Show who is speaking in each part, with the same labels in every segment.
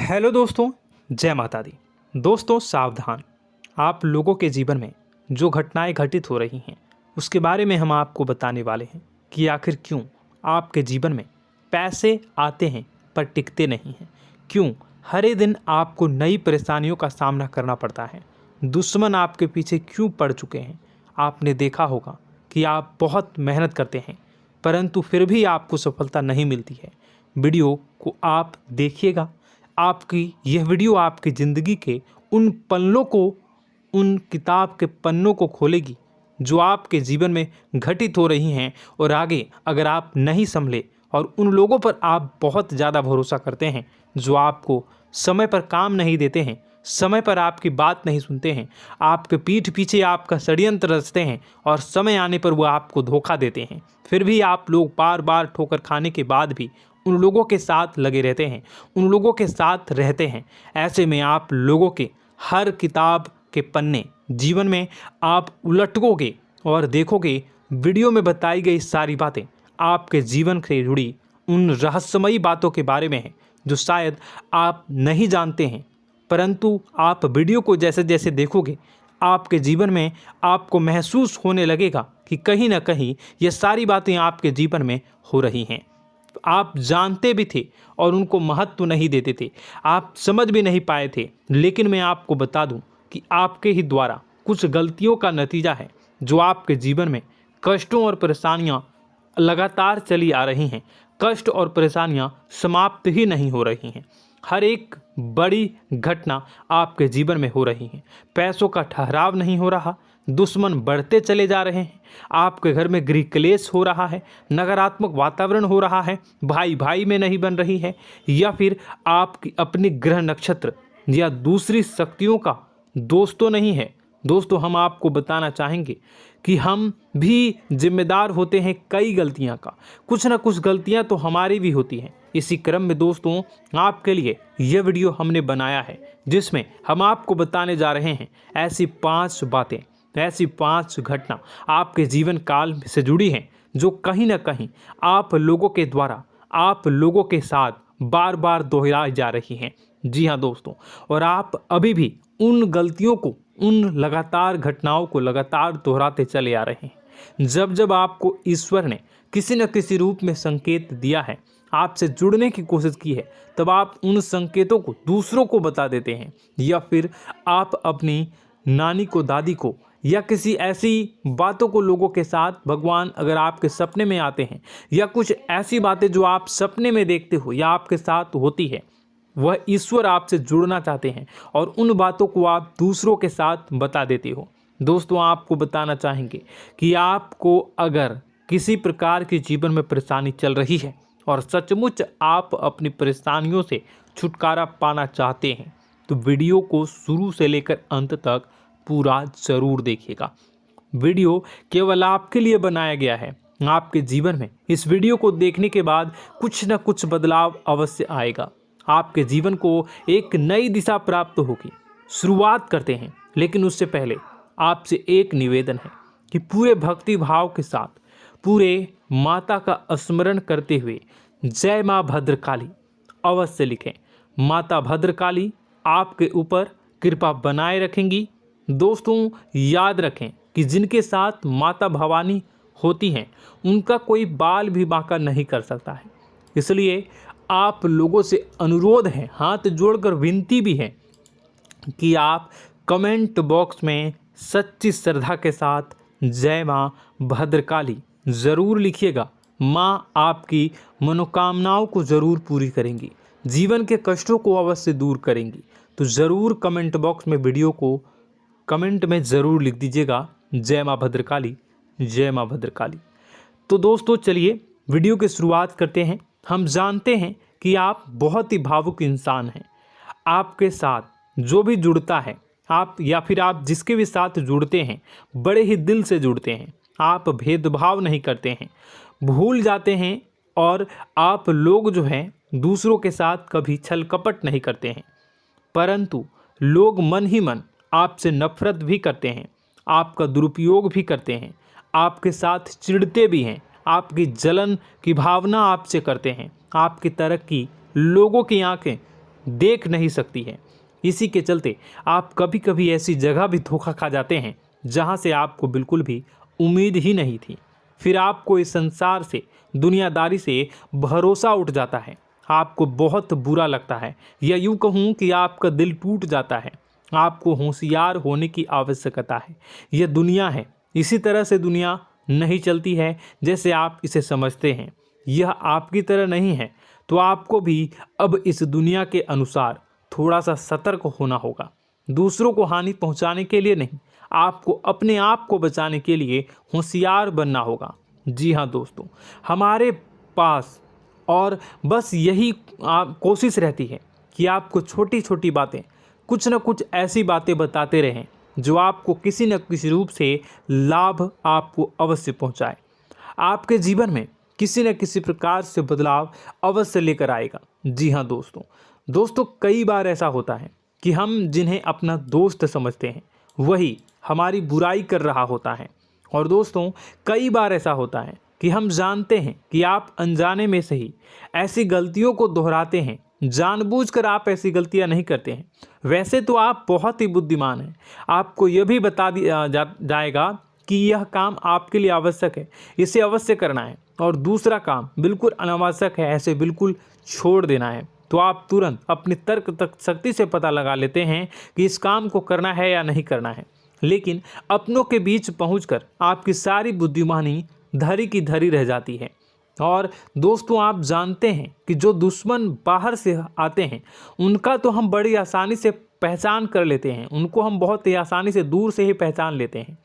Speaker 1: Hello दोस्तों, जय माता दी। दोस्तों सावधान, आप लोगों के जीवन में जो घटनाएं घटित हो रही हैं उसके बारे में हम आपको बताने वाले हैं कि आखिर क्यों आपके जीवन में पैसे आते हैं पर टिकते नहीं हैं। क्यों हर एक दिन आपको नई परेशानियों का सामना करना पड़ता है। दुश्मन आपके पीछे क्यों पड़ चुके हैं। आपने देखा होगा कि आप बहुत मेहनत करते हैं परंतु फिर भी आपको सफलता नहीं मिलती है। वीडियो को आप देखिएगा, आपकी यह वीडियो आपकी ज़िंदगी के उन पन्नों को, उन किताब के पन्नों को खोलेगी जो आपके जीवन में घटित हो रही हैं। और आगे अगर आप नहीं संभले और उन लोगों पर आप बहुत ज़्यादा भरोसा करते हैं जो आपको समय पर काम नहीं देते हैं, समय पर आपकी बात नहीं सुनते हैं, आपके पीठ पीछे आपका षड्यंत्र रचते हैं और समय आने पर वो आपको धोखा देते हैं, फिर भी आप लोग बार बार ठोकर खाने के बाद भी उन लोगों के साथ लगे रहते हैं, उन लोगों के साथ रहते हैं। ऐसे में आप लोगों के हर किताब के पन्ने जीवन में आप उलटोगे और देखोगे वीडियो में बताई गई सारी बातें आपके जीवन से जुड़ी उन रहस्यमयी बातों के बारे में हैं जो शायद आप नहीं जानते हैं। परंतु आप वीडियो को जैसे जैसे देखोगे आपके जीवन में आपको महसूस होने लगेगा कि कहीं ना कहीं ये सारी बातें आपके जीवन में हो रही हैं। आप जानते भी थे और उनको महत्व नहीं देते थे, आप समझ भी नहीं पाए थे। लेकिन मैं आपको बता दूं कि आपके ही द्वारा कुछ गलतियों का नतीजा है जो आपके जीवन में कष्टों और परेशानियां लगातार चली आ रही हैं। कष्ट और परेशानियां समाप्त ही नहीं हो रही हैं। हर एक बड़ी घटना आपके जीवन में हो रही है। पैसों का ठहराव नहीं हो रहा, दुश्मन बढ़ते चले जा रहे हैं, आपके घर में गृह क्लेश हो रहा है, नकारात्मक वातावरण हो रहा है, भाई भाई में नहीं बन रही है, या फिर आपकी अपनी ग्रह नक्षत्र या दूसरी शक्तियों का दोस्तों नहीं है। दोस्तों हम आपको बताना चाहेंगे कि हम भी जिम्मेदार होते हैं कई गलतियां का, कुछ ना कुछ गलतियां तो हमारी भी होती हैं। इसी क्रम में दोस्तों आपके लिए यह वीडियो हमने बनाया है जिसमें हम आपको बताने जा रहे हैं ऐसी 5 बातें, ऐसी 5 घटना आपके जीवन काल से जुड़ी हैं जो कहीं ना कहीं आप लोगों के द्वारा आप लोगों के साथ बार बार दोहराई जा रही हैं। जी हाँ दोस्तों, और आप अभी भी उन गलतियों को, उन लगातार घटनाओं को लगातार दोहराते चले आ रहे हैं। जब जब आपको ईश्वर ने किसी न किसी रूप में संकेत दिया है, आपसे जुड़ने की कोशिश की है, तब आप उन संकेतों को दूसरों को बता देते हैं, या फिर आप अपनी नानी को, दादी को, या किसी ऐसी बातों को लोगों के साथ, भगवान अगर आपके सपने में आते हैं या कुछ ऐसी बातें जो आप सपने में देखते हो या आपके साथ होती है, वह ईश्वर आपसे जुड़ना चाहते हैं और उन बातों को आप दूसरों के साथ बता देते हो। दोस्तों आपको बताना चाहेंगे कि आपको अगर किसी प्रकार की जीवन में परेशानी चल रही है और सचमुच आप अपनी परेशानियों से छुटकारा पाना चाहते हैं तो वीडियो को शुरू से लेकर अंत तक पूरा जरूर देखिएगा। वीडियो केवल आपके लिए बनाया गया है। आपके जीवन में इस वीडियो को देखने के बाद कुछ न कुछ बदलाव अवश्य आएगा, आपके जीवन को एक नई दिशा प्राप्त होगी। शुरुआत करते हैं, लेकिन उससे पहले आपसे एक निवेदन है कि पूरे भक्ति भाव के साथ पूरे माता का स्मरण करते हुए जय माँ भद्रकाली अवश्य लिखें। माता भद्रकाली आपके ऊपर कृपा बनाए रखेंगी। दोस्तों याद रखें कि जिनके साथ माता भवानी होती हैं उनका कोई बाल भी बांका नहीं कर सकता है। इसलिए आप लोगों से अनुरोध है, हाथ जोड़कर विनती भी है कि आप कमेंट बॉक्स में सच्ची श्रद्धा के साथ जय माँ भद्रकाली ज़रूर लिखिएगा। माँ आपकी मनोकामनाओं को ज़रूर पूरी करेंगी, जीवन के कष्टों को अवश्य दूर करेंगी। तो ज़रूर कमेंट बॉक्स में वीडियो को कमेंट में ज़रूर लिख दीजिएगा जय माँ भद्रकाली, जय माँ भद्रकाली। तो दोस्तों चलिए वीडियो की शुरुआत करते हैं। हम जानते हैं कि आप बहुत ही भावुक इंसान हैं। आपके साथ जो भी जुड़ता है, आप या फिर आप जिसके भी साथ जुड़ते हैं बड़े ही दिल से जुड़ते हैं। आप भेदभाव नहीं करते हैं, भूल जाते हैं, और आप लोग जो हैं दूसरों के साथ कभी छल कपट नहीं करते हैं। परंतु लोग मन ही मन आपसे नफरत भी करते हैं, आपका दुरुपयोग भी करते हैं, आपके साथ चिढ़ते भी हैं, आपकी जलन की भावना आपसे करते हैं। आपकी तरक्की लोगों की आंखें देख नहीं सकती है। इसी के चलते आप कभी कभी ऐसी जगह भी धोखा खा जाते हैं जहां से आपको बिल्कुल भी उम्मीद ही नहीं थी। फिर आपको इस संसार से, दुनियादारी से भरोसा उठ जाता है। आपको बहुत बुरा लगता है, या यूँ कहूँ कि आपका दिल टूट जाता है। आपको होशियार होने की आवश्यकता है। यह दुनिया है, इसी तरह से दुनिया नहीं चलती है जैसे आप इसे समझते हैं। यह आपकी तरह नहीं है, तो आपको भी अब इस दुनिया के अनुसार थोड़ा सा सतर्क होना होगा। दूसरों को हानि पहुंचाने के लिए नहीं, आपको अपने आप को बचाने के लिए होशियार बनना होगा। जी हाँ दोस्तों, हमारे पास और बस यही कोशिश रहती है कि आपको छोटी छोटी बातें, कुछ न कुछ ऐसी बातें बताते रहें जो आपको किसी न किसी रूप से लाभ आपको अवश्य पहुंचाए, आपके जीवन में किसी न किसी प्रकार से बदलाव अवश्य लेकर आएगा। जी हाँ दोस्तों, कई बार ऐसा होता है कि हम जिन्हें अपना दोस्त समझते हैं वही हमारी बुराई कर रहा होता है। और दोस्तों, कई बार ऐसा होता है कि हम जानते हैं कि आप अनजाने में से ही ऐसी गलतियों को दोहराते हैं। जानबूझकर आप ऐसी गलतियां नहीं करते हैं। वैसे तो आप बहुत ही बुद्धिमान हैं। आपको यह भी बता दिया जाएगा कि यह काम आपके लिए आवश्यक है, इसे अवश्य करना है, और दूसरा काम बिल्कुल अनावश्यक है, ऐसे बिल्कुल छोड़ देना है। तो आप तुरंत अपनी तर्क शक्ति से पता लगा लेते हैं कि इस काम को करना है या नहीं करना है। लेकिन अपनों के बीच पहुंचकर आपकी सारी बुद्धिमानी धरी की धरी रह जाती है। और दोस्तों, आप जानते हैं कि जो दुश्मन बाहर से आते हैं उनका तो हम बड़ी आसानी से पहचान कर लेते हैं, उनको हम बहुत ही आसानी से दूर से ही पहचान लेते हैं,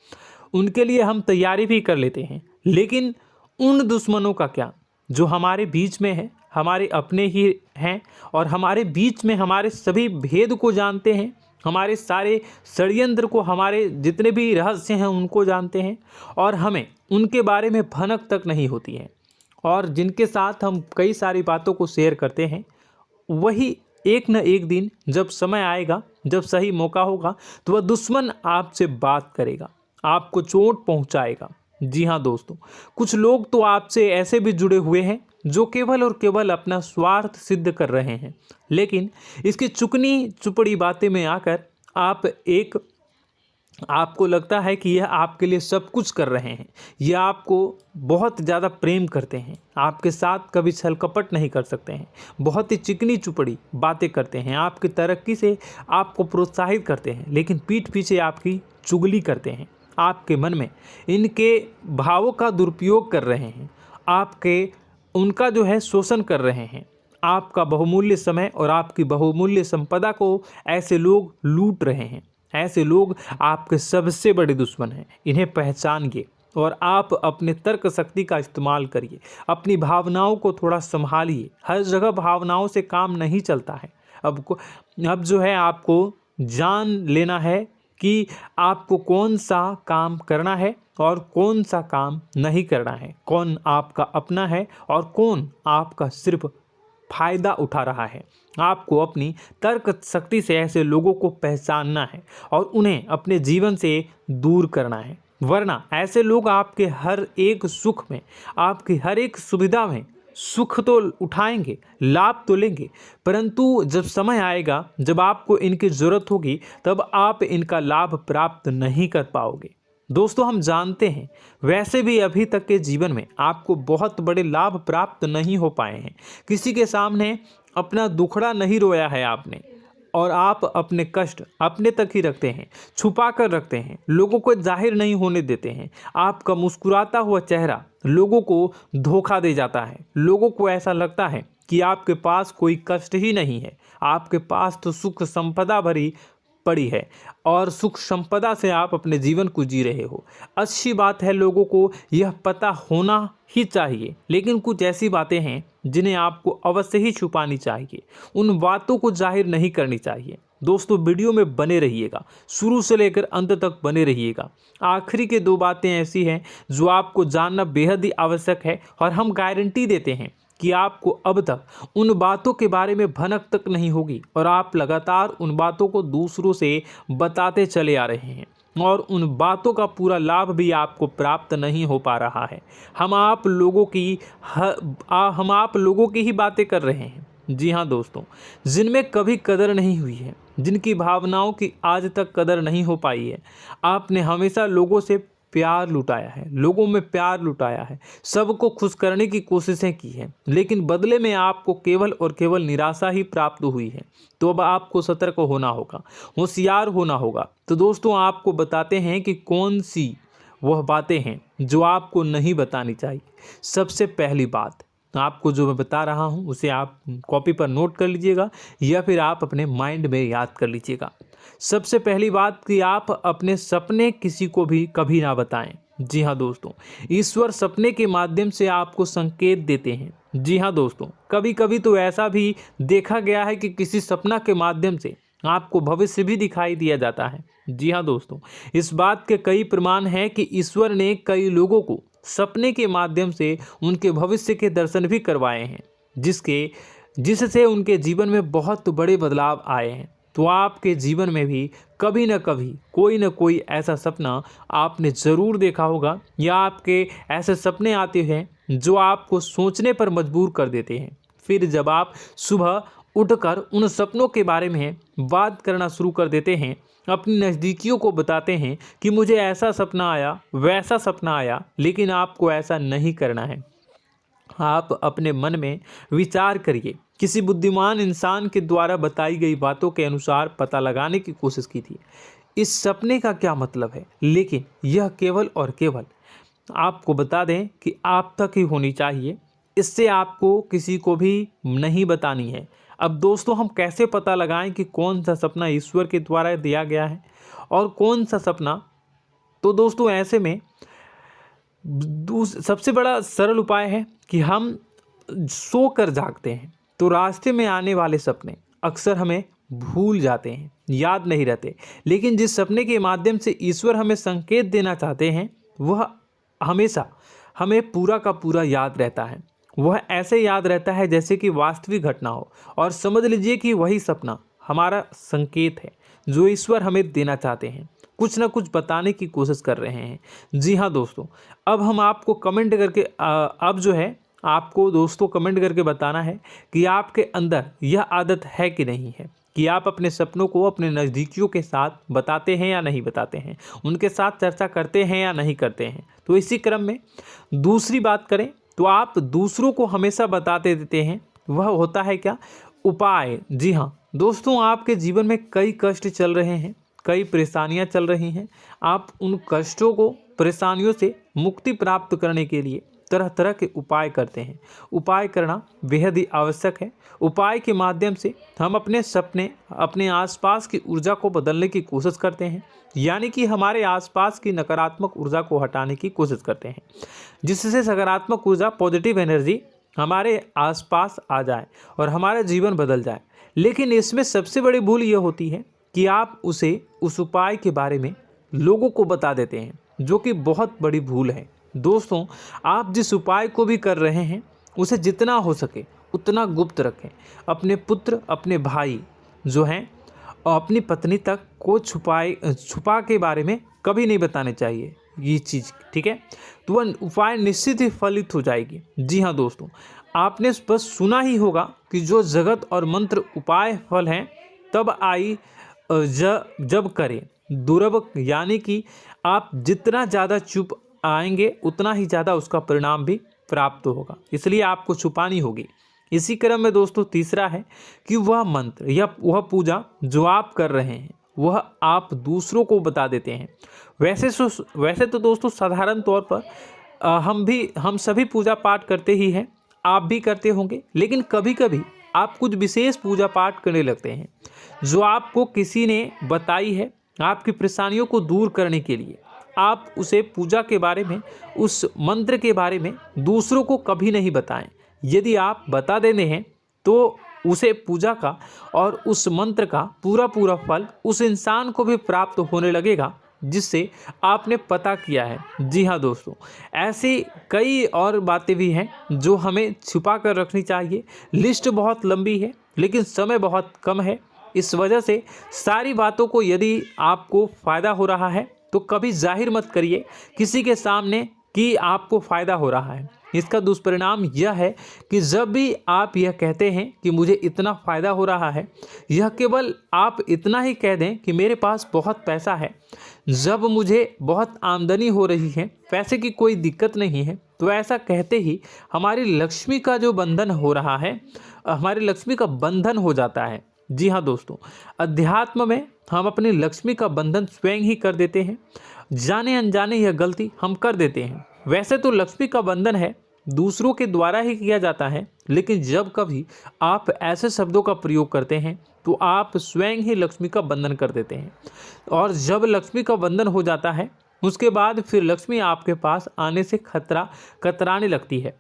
Speaker 1: उनके लिए हम तैयारी भी कर लेते हैं। लेकिन उन दुश्मनों का क्या जो हमारे बीच में है, हमारे अपने ही हैं, और हमारे बीच में हमारे सभी भेद को जानते हैं, हमारे सारे षड्यंत्र को, हमारे जितने भी रहस्य हैं उनको जानते हैं, और हमें उनके बारे में भनक तक नहीं होती है, और जिनके साथ हम कई सारी बातों को शेयर करते हैं, वही एक न एक दिन जब समय आएगा, जब सही मौका होगा, तो वह दुश्मन आपसे बात करेगा, आपको चोट पहुंचाएगा। जी हाँ दोस्तों, कुछ लोग तो आपसे ऐसे भी जुड़े हुए हैं जो केवल और केवल अपना स्वार्थ सिद्ध कर रहे हैं। लेकिन इसकी चुकनी चुपड़ी बातें में आकर आपको लगता है कि यह आपके लिए सब कुछ कर रहे हैं, यह आपको बहुत ज़्यादा प्रेम करते हैं, आपके साथ कभी छल कपट नहीं कर सकते हैं, बहुत ही चिकनी चुपड़ी बातें करते हैं, आपकी तरक्की से आपको प्रोत्साहित करते हैं, लेकिन पीठ पीछे आपकी चुगली करते हैं, आपके मन में इनके भावों का दुरुपयोग कर रहे हैं, उनका जो है शोषण कर रहे हैं। आपका बहुमूल्य समय और आपकी बहुमूल्य संपदा को ऐसे लोग लूट रहे हैं। ऐसे लोग आपके सबसे बड़े दुश्मन हैं। इन्हें पहचानिए और आप अपने तर्क शक्ति का इस्तेमाल करिए। अपनी भावनाओं को थोड़ा संभालिए। हर जगह भावनाओं से काम नहीं चलता है। अब जो है आपको जान लेना है कि आपको कौन सा काम करना है और कौन सा काम नहीं करना है, कौन आपका अपना है और कौन आपका सिर्फ फायदा उठा रहा है। आपको अपनी तर्क शक्ति से ऐसे लोगों को पहचानना है और उन्हें अपने जीवन से दूर करना है, वरना ऐसे लोग आपके हर एक सुख में, आपकी हर एक सुविधा में सुख तो उठाएंगे, लाभ तो लेंगे, परंतु जब समय आएगा, जब आपको इनकी ज़रूरत होगी, तब आप इनका लाभ प्राप्त नहीं कर पाओगे। दोस्तों, हम जानते हैं वैसे भी अभी तक के जीवन में आपको बहुत बड़े लाभ प्राप्त नहीं हो पाए हैं। किसी के सामने अपना दुखड़ा नहीं रोया है आपने, और आप अपने कष्ट अपने तक ही रखते हैं, छुपा कर रखते हैं, लोगों को जाहिर नहीं होने देते हैं। आपका मुस्कुराता हुआ चेहरा लोगों को धोखा दे जाता है। लोगों को ऐसा लगता है कि आपके पास कोई कष्ट ही नहीं है, आपके पास तो सुख संपदा भरी पड़ी है और सुख संपदा से आप अपने जीवन को जी रहे हो। अच्छी बात है, लोगों को यह पता होना ही चाहिए, लेकिन कुछ ऐसी बातें हैं जिन्हें आपको अवश्य ही छुपानी चाहिए। उन बातों को जाहिर नहीं करनी चाहिए। दोस्तों, वीडियो में बने रहिएगा, शुरू से लेकर अंत तक बने रहिएगा। आखिरी के 2 बातें ऐसी हैं जो आपको जानना बेहद ही आवश्यक है, और हम गारंटी देते हैं कि आपको अब तक उन बातों के बारे में भनक तक नहीं होगी, और आप लगातार उन बातों को दूसरों से बताते चले आ रहे हैं, और उन बातों का पूरा लाभ भी आपको प्राप्त नहीं हो पा रहा है। हम आप लोगों की ही बातें कर रहे हैं, जी हाँ दोस्तों, जिनमें कभी कदर नहीं हुई है, जिनकी भावनाओं की आज तक कदर नहीं हो पाई है। आपने हमेशा लोगों से प्यार लुटाया है, लोगों में प्यार लुटाया है, सबको खुश करने की कोशिशें की है, लेकिन बदले में आपको केवल और केवल निराशा ही प्राप्त हुई है। तो अब आपको सतर्क होना होगा, होशियार होना होगा। तो दोस्तों आपको बताते हैं कि कौन सी वह बातें हैं जो आपको नहीं बतानी चाहिए। सबसे पहली बात आपको जो मैं बता रहा हूं उसे आप कॉपी पर नोट कर लीजिएगा या फिर आप अपने माइंड में याद कर लीजिएगा। सबसे पहली बात कि आप अपने सपने किसी को भी कभी ना बताएं। जी हाँ दोस्तों, ईश्वर सपने के माध्यम से आपको संकेत देते हैं। जी हाँ दोस्तों, कभी कभी तो ऐसा भी देखा गया है कि किसी सपना के माध्यम से आपको भविष्य भी दिखाई दिया जाता है। जी हाँ दोस्तों, इस बात के कई प्रमाण हैं कि ईश्वर ने कई लोगों को सपने के माध्यम से उनके भविष्य के दर्शन भी करवाए हैं, जिससे उनके जीवन में बहुत बड़े बदलाव आए हैं। तो आपके जीवन में भी कभी न कभी कोई न कोई ऐसा सपना आपने ज़रूर देखा होगा, या आपके ऐसे सपने आते हैं जो आपको सोचने पर मजबूर कर देते हैं। फिर जब आप सुबह उठकर उन सपनों के बारे में बात करना शुरू कर देते हैं, अपनी नज़दीकियों को बताते हैं कि मुझे ऐसा सपना आया, वैसा सपना आया, लेकिन आपको ऐसा नहीं करना है। आप अपने मन में विचार करिए। किसी बुद्धिमान इंसान के द्वारा बताई गई बातों के अनुसार पता लगाने की कोशिश की थी इस सपने का क्या मतलब है, लेकिन यह केवल और केवल आपको बता दें कि आप तक ही होनी चाहिए। इससे आपको किसी को भी नहीं बतानी है। अब दोस्तों हम कैसे पता लगाएं कि कौन सा सपना ईश्वर के द्वारा दिया गया है और कौन सा सपना? तो दोस्तों ऐसे में सबसे बड़ा सरल उपाय है कि हम सोकर जागते हैं तो रास्ते में आने वाले सपने अक्सर हमें भूल जाते हैं, याद नहीं रहते। लेकिन जिस सपने के माध्यम से ईश्वर हमें संकेत देना चाहते हैं वह हमेशा हमें पूरा का पूरा याद रहता है। वह ऐसे याद रहता है जैसे कि वास्तविक घटना हो, और समझ लीजिए कि वही सपना हमारा संकेत है जो ईश्वर हमें देना चाहते हैं, कुछ ना कुछ बताने की कोशिश कर रहे हैं। जी हाँ दोस्तों, अब हम आपको कमेंट करके अब जो है आपको दोस्तों कमेंट करके बताना है कि आपके अंदर यह आदत है कि नहीं है कि आप अपने सपनों को अपने नज़दीकियों के साथ बताते हैं या नहीं बताते हैं, उनके साथ चर्चा करते हैं या नहीं करते हैं। तो इसी क्रम में दूसरी बात करें तो आप दूसरों को हमेशा बताते देते हैं, वह होता है क्या? उपाय। जी हाँ दोस्तों, आपके जीवन में कई कष्ट चल रहे हैं, कई परेशानियां चल रही हैं। आप उन कष्टों को, परेशानियों से मुक्ति प्राप्त करने के लिए तरह तरह के उपाय करते हैं। उपाय करना बेहद ही आवश्यक है। उपाय के माध्यम से हम अपने सपने, अपने आसपास की ऊर्जा को बदलने की कोशिश करते हैं, यानी कि हमारे आसपास की नकारात्मक ऊर्जा को हटाने की कोशिश करते हैं, जिससे सकारात्मक ऊर्जा, पॉजिटिव एनर्जी हमारे आसपास आ जाए और हमारा जीवन बदल जाए। लेकिन इसमें सबसे बड़ी भूल यह होती है कि आप उस उपाय के बारे में लोगों को बता देते हैं, जो कि बहुत बड़ी भूल है। दोस्तों आप जिस उपाय को भी कर रहे हैं उसे जितना हो सके उतना गुप्त रखें। अपने पुत्र, अपने भाई जो हैं और अपनी पत्नी तक को छुपा के बारे में कभी नहीं बताने चाहिए ये चीज़, ठीक है? तो वह उपाय निश्चित ही फलित हो जाएगी। जी हाँ दोस्तों, आपने बस सुना ही होगा कि जो जगत और मंत्र उपाय फल हैं तब आई जब करें दुर्लभ, यानी कि आप जितना ज़्यादा चुप आएंगे उतना ही ज़्यादा उसका परिणाम भी प्राप्त होगा, इसलिए आपको छुपानी होगी। इसी क्रम में दोस्तों तीसरा है कि वह मंत्र या वह पूजा जो आप कर रहे हैं वह आप दूसरों को बता देते हैं। वैसे तो दोस्तों साधारण तौर पर हम सभी पूजा पाठ करते ही हैं, आप भी करते होंगे, लेकिन कभी कभी आप कुछ विशेष पूजा पाठ करने लगते हैं जो आपको किसी ने बताई है आपकी परेशानियों को दूर करने के लिए। आप उसे पूजा के बारे में, उस मंत्र के बारे में दूसरों को कभी नहीं बताएं। यदि आप बता देते हैं तो उसे पूजा का और उस मंत्र का पूरा फल उस इंसान को भी प्राप्त होने लगेगा जिससे आपने पता किया है। जी हाँ दोस्तों, ऐसी कई और बातें भी हैं जो हमें छुपा कर रखनी चाहिए। लिस्ट बहुत लंबी है लेकिन समय बहुत कम है, इस वजह से सारी बातों को यदि आपको फ़ायदा हो रहा है तो कभी जाहिर मत करिए किसी के सामने कि आपको फ़ायदा हो रहा है। इसका दुष्परिणाम यह है कि जब भी आप यह कहते हैं कि मुझे इतना फ़ायदा हो रहा है, यह केवल आप इतना ही कह दें कि मेरे पास बहुत पैसा है, जब मुझे बहुत आमदनी हो रही है, पैसे की कोई दिक्कत नहीं है, तो ऐसा कहते ही हमारी लक्ष्मी का जो बंधन हो रहा है, हमारी लक्ष्मी का बंधन हो जाता है। जी हाँ दोस्तों, अध्यात्म में हम अपनी लक्ष्मी का बंधन स्वयं ही कर देते हैं। जाने अनजाने यह गलती हम कर देते हैं। वैसे तो लक्ष्मी का बंधन है दूसरों के द्वारा ही किया जाता है, लेकिन जब कभी आप ऐसे शब्दों का प्रयोग करते हैं तो आप स्वयं ही लक्ष्मी का बंधन कर देते हैं। और जब लक्ष्मी का बंधन हो जाता है, उसके बाद फिर लक्ष्मी आपके पास आने से कतराने लगती है,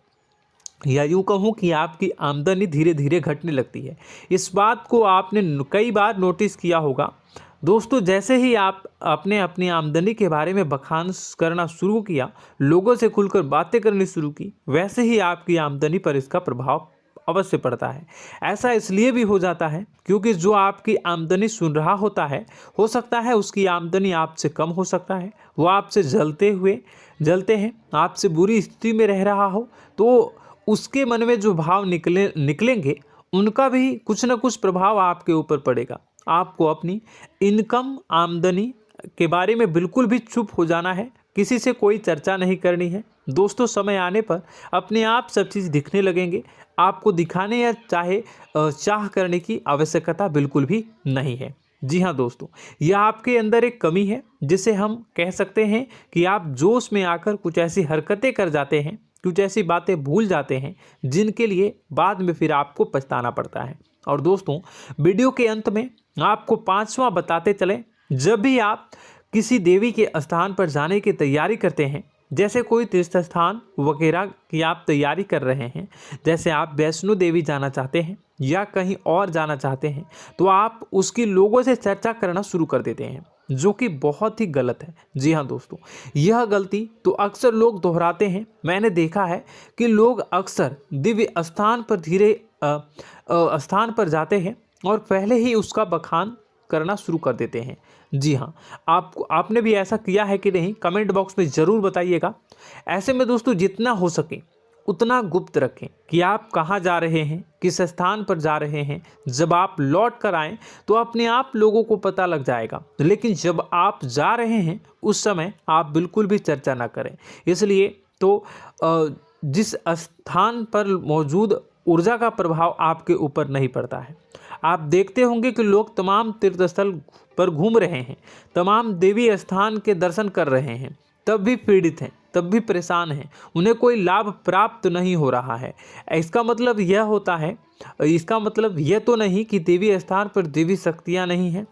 Speaker 1: या यूँ कहूँ कि आपकी आमदनी धीरे धीरे घटने लगती है। इस बात को आपने कई बार नोटिस किया होगा दोस्तों। जैसे ही आप अपने अपनी आमदनी के बारे में बखान करना शुरू किया, लोगों से खुलकर बातें करनी शुरू की, वैसे ही आपकी आमदनी पर इसका प्रभाव अवश्य पड़ता है। ऐसा इसलिए भी हो जाता है क्योंकि जो आपकी आमदनी सुन रहा होता है, हो सकता है उसकी आमदनी आपसे कम हो सकता है, वो आपसे जलते हैं, आपसे बुरी स्थिति में रह रहा हो, तो उसके मन में जो भाव निकलेंगे उनका भी कुछ न कुछ प्रभाव आपके ऊपर पड़ेगा। आपको अपनी इनकम आमदनी के बारे में बिल्कुल भी चुप हो जाना है, किसी से कोई चर्चा नहीं करनी है दोस्तों। समय आने पर अपने आप सब चीज़ दिखने लगेंगे। आपको दिखाने या चाह करने की आवश्यकता बिल्कुल भी नहीं है। जी हाँ दोस्तों, यह आपके अंदर एक कमी है, जिसे हम कह सकते हैं कि आप जोश में आकर कुछ ऐसी हरकतें कर जाते हैं, कुछ ऐसी बातें भूल जाते हैं जिनके लिए बाद में फिर आपको पछताना पड़ता है। और दोस्तों, वीडियो के अंत में आपको 5वां बताते चलें, जब भी आप किसी देवी के स्थान पर जाने की तैयारी करते हैं, जैसे कोई तीर्थ स्थान वगैरह की आप तैयारी कर रहे हैं, जैसे आप वैष्णो देवी जाना चाहते हैं या कहीं और जाना चाहते हैं, तो आप उसकी लोगों से चर्चा करना शुरू कर देते हैं, जो कि बहुत ही गलत है। जी हाँ दोस्तों, यह गलती तो अक्सर लोग दोहराते हैं। मैंने देखा है कि लोग अक्सर दिव्य स्थान पर जाते हैं और पहले ही उसका बखान करना शुरू कर देते हैं। जी हाँ, आपने भी ऐसा किया है कि नहीं, कमेंट बॉक्स में ज़रूर बताइएगा। ऐसे में दोस्तों, जितना हो सके उतना गुप्त रखें कि आप कहाँ जा रहे हैं, किस स्थान पर जा रहे हैं। जब आप लौट कर आएँ तो अपने आप लोगों को पता लग जाएगा, लेकिन जब आप जा रहे हैं उस समय आप बिल्कुल भी चर्चा ना करें। इसलिए तो जिस स्थान पर मौजूद ऊर्जा का प्रभाव आपके ऊपर नहीं पड़ता है। आप देखते होंगे कि लोग तमाम तीर्थस्थल पर घूम रहे हैं, तमाम देवी स्थान के दर्शन कर रहे हैं, तब भी पीड़ित हैं, तब भी परेशान हैं, उन्हें कोई लाभ प्राप्त नहीं हो रहा है। इसका मतलब यह तो नहीं कि देवी स्थान पर देवी शक्तियाँ नहीं हैं,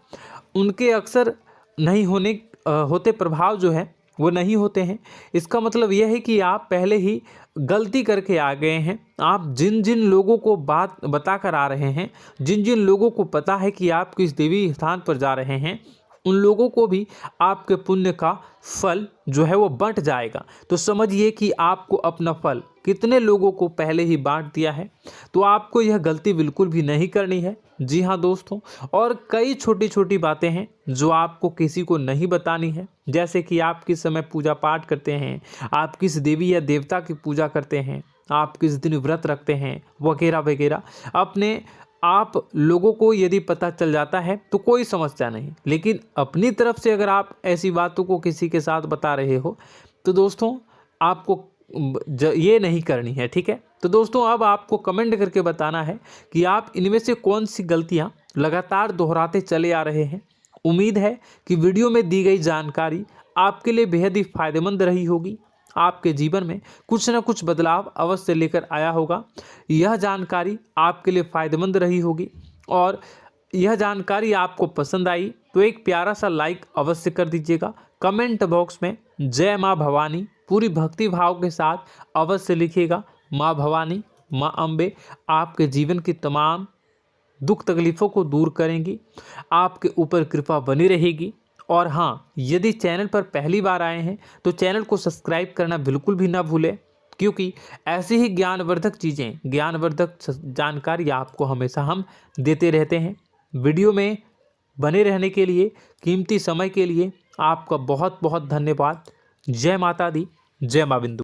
Speaker 1: उनके अक्सर नहीं होते प्रभाव जो है वो नहीं होते हैं। इसका मतलब यह है कि आप पहले ही गलती करके आ गए हैं। आप जिन जिन लोगों को बात बता कर आ रहे हैं, जिन जिन लोगों को पता है कि आप किस देवी स्थान पर जा रहे हैं, उन लोगों को भी आपके पुण्य का फल जो है वो बंट जाएगा। तो समझिए कि आपको अपना फल कितने लोगों को पहले ही बांट दिया है। तो आपको यह गलती बिल्कुल भी नहीं करनी है। जी हाँ दोस्तों, और कई छोटी छोटी बातें हैं जो आपको किसी को नहीं बतानी है, जैसे कि आप किस समय पूजा पाठ करते हैं, आप किस देवी या देवता की पूजा करते हैं, आप किस दिन व्रत रखते हैं, वगैरह वगैरह। अपने आप लोगों को यदि पता चल जाता है तो कोई समस्या नहीं, लेकिन अपनी तरफ से अगर आप ऐसी बातों को किसी के साथ बता रहे हो तो दोस्तों आपको ये नहीं करनी है, ठीक है। तो दोस्तों, अब आपको कमेंट करके बताना है कि आप इनमें से कौन सी गलतियां लगातार दोहराते चले आ रहे हैं। उम्मीद है कि वीडियो में दी गई जानकारी आपके लिए बेहद ही फायदेमंद रही होगी, आपके जीवन में कुछ न कुछ बदलाव अवश्य लेकर आया होगा। यह जानकारी आपके लिए फ़ायदेमंद रही होगी और यह जानकारी आपको पसंद आई तो एक प्यारा सा लाइक अवश्य कर दीजिएगा। कमेंट बॉक्स में जय माँ भवानी पूरी भक्ति भाव के साथ अवश्य लिखिएगा। माँ भवानी, माँ अम्बे आपके जीवन की तमाम दुख तकलीफ़ों को दूर करेंगी, आपके ऊपर कृपा बनी रहेगी। और हाँ, यदि चैनल पर पहली बार आए हैं तो चैनल को सब्सक्राइब करना बिल्कुल भी ना भूलें, क्योंकि ऐसी ही ज्ञानवर्धक चीज़ें, ज्ञानवर्धक जानकारी आपको हमेशा हम देते रहते हैं। वीडियो में बने रहने के लिए, कीमती समय के लिए आपका बहुत बहुत धन्यवाद। जय माता दी, जय माँ बिंदु।